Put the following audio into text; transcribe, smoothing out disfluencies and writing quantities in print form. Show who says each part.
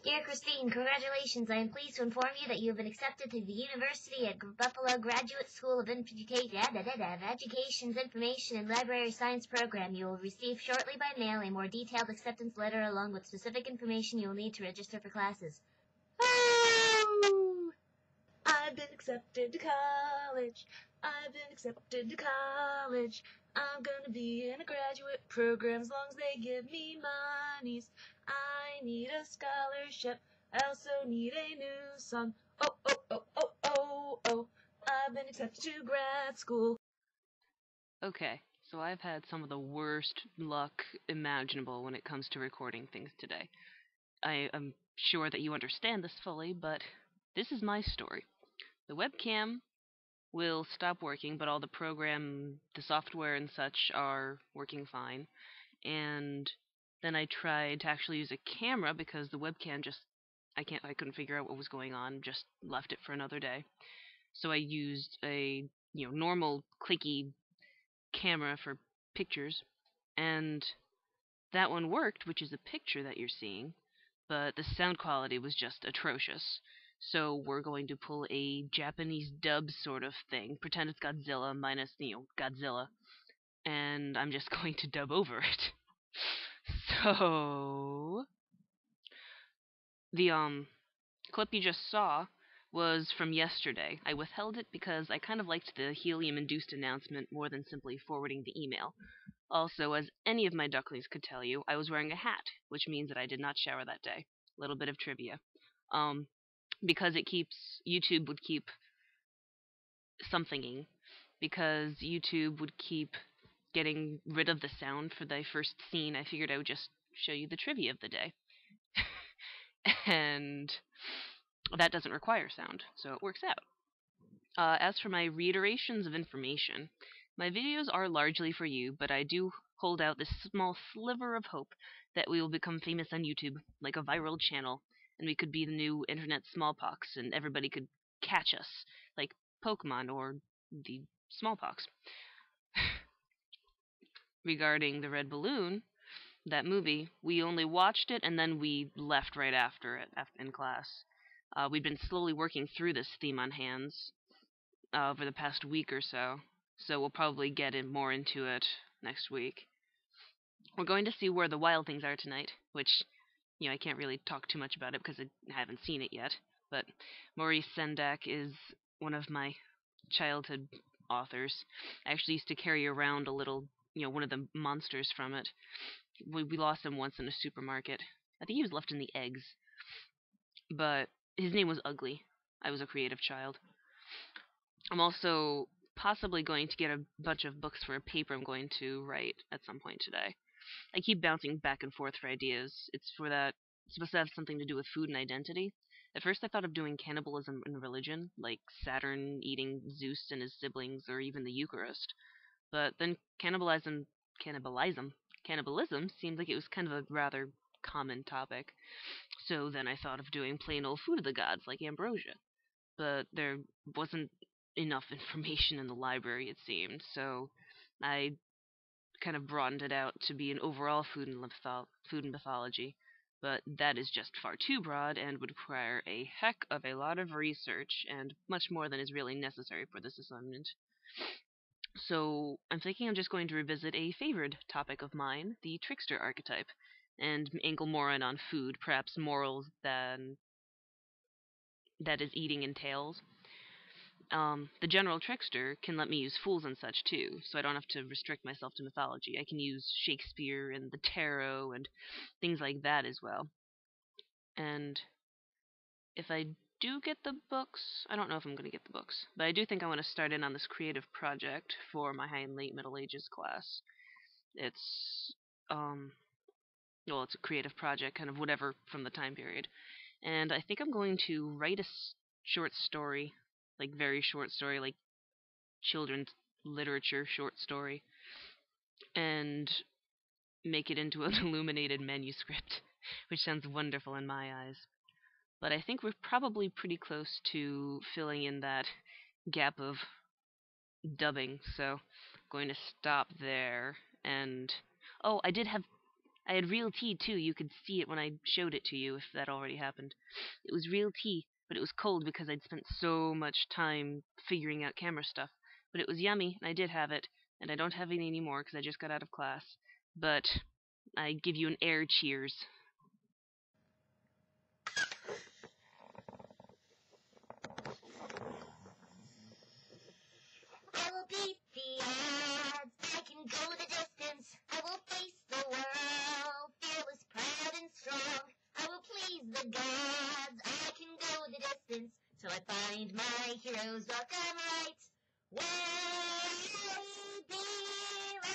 Speaker 1: Dear Christine, congratulations. I am pleased to inform you that you have been accepted to the University at Buffalo Graduate School of Education's Information and Library Science program. You will receive shortly by mail a more detailed acceptance letter along with specific information you will need to register for classes. Oh! I've been accepted to college. I've been accepted to college. I'm gonna be in a graduate program as long as they give me monies. I need a scholarship. I also need a new song. Oh, oh, oh, oh, oh, oh. I've been accepted to grad school.
Speaker 2: Okay, so I've had some of the worst luck imaginable when it comes to recording things today. I am sure that you understand this fully, but this is my story. The webcam will stop working, but all the software and such are working fine. And then I tried to actually use a camera because the webcam I couldn't figure out what was going on, just left it for another day. So I used a normal clicky camera for pictures, and that one worked, which is a picture that you're seeing, but the sound quality was just atrocious. So we're going to pull a Japanese dub sort of thing, pretend it's Godzilla minus, Godzilla, and I'm just going to dub over it. So the clip you just saw was from yesterday. I withheld it because I kind of liked the helium-induced announcement more than simply forwarding the email. Also, as any of my ducklings could tell you, I was wearing a hat, which means that I did not shower that day. A little bit of trivia. Because YouTube would keep somethinging, because YouTube would keep getting rid of the sound for the first scene, I figured I would just show you the trivia of the day. And that doesn't require sound, so it works out. As for my reiterations of information, my videos are largely for you, but I do hold out this small sliver of hope that we will become famous on YouTube, like a viral channel, and we could be the new internet smallpox, and everybody could catch us, like Pokemon or the smallpox. Regarding the Red Balloon, that movie, we only watched it and then we left right after it in class. We've been slowly working through this theme on hands over the past week or so, so we'll probably get more into it next week. We're going to see Where the Wild Things Are tonight, which, I can't really talk too much about it because I haven't seen it yet, but Maurice Sendak is one of my childhood authors. I actually used to carry around a little, one of the monsters from it. We lost him once in a supermarket. I think he was left in the eggs. But his name was Ugly. I was a creative child. I'm also possibly going to get a bunch of books for a paper I'm going to write at some point today. I keep bouncing back and forth for ideas. It's supposed to have something to do with food and identity. At first I thought of doing cannibalism and religion, like Saturn eating Zeus and his siblings, or even the Eucharist. But then cannibalism seemed like it was kind of a rather common topic. So then I thought of doing plain old food of the gods, like ambrosia. But there wasn't enough information in the library, it seemed, so I kind of broadened it out to be an overall food and mythology. But that is just far too broad and would require a heck of a lot of research and much more than is really necessary for this assignment. So I'm thinking I'm just going to revisit a favorite topic of mine, the trickster archetype, and angle more in on food, perhaps morals than that is eating entails. The general trickster can let me use fools and such too, so I don't have to restrict myself to mythology. I can use Shakespeare and the tarot and things like that as well. And if I do get the books, I don't know if I'm going to get the books, but I do think I want to start in on this creative project for my high and late Middle Ages class. It's it's a creative project, kind of whatever from the time period. And I think I'm going to write a short story, like very short story, like children's literature short story, and make it into an illuminated manuscript, which sounds wonderful in my eyes. But I think we're probably pretty close to filling in that gap of dubbing, so I'm going to stop there. And I did have I had real tea too. You could see it when I showed it to you, if that already happened. It was real tea, but it was cold because I'd spent so much time figuring out camera stuff. But it was yummy, and I did have it, and I don't have any anymore because I just got out of class. But I give you an air cheers.
Speaker 1: I will beat the odds. I can go the distance. I will face the world, fearless, proud, and strong. I will please the gods. I can go the distance till I find my heroes rock. I'm right. Will be right.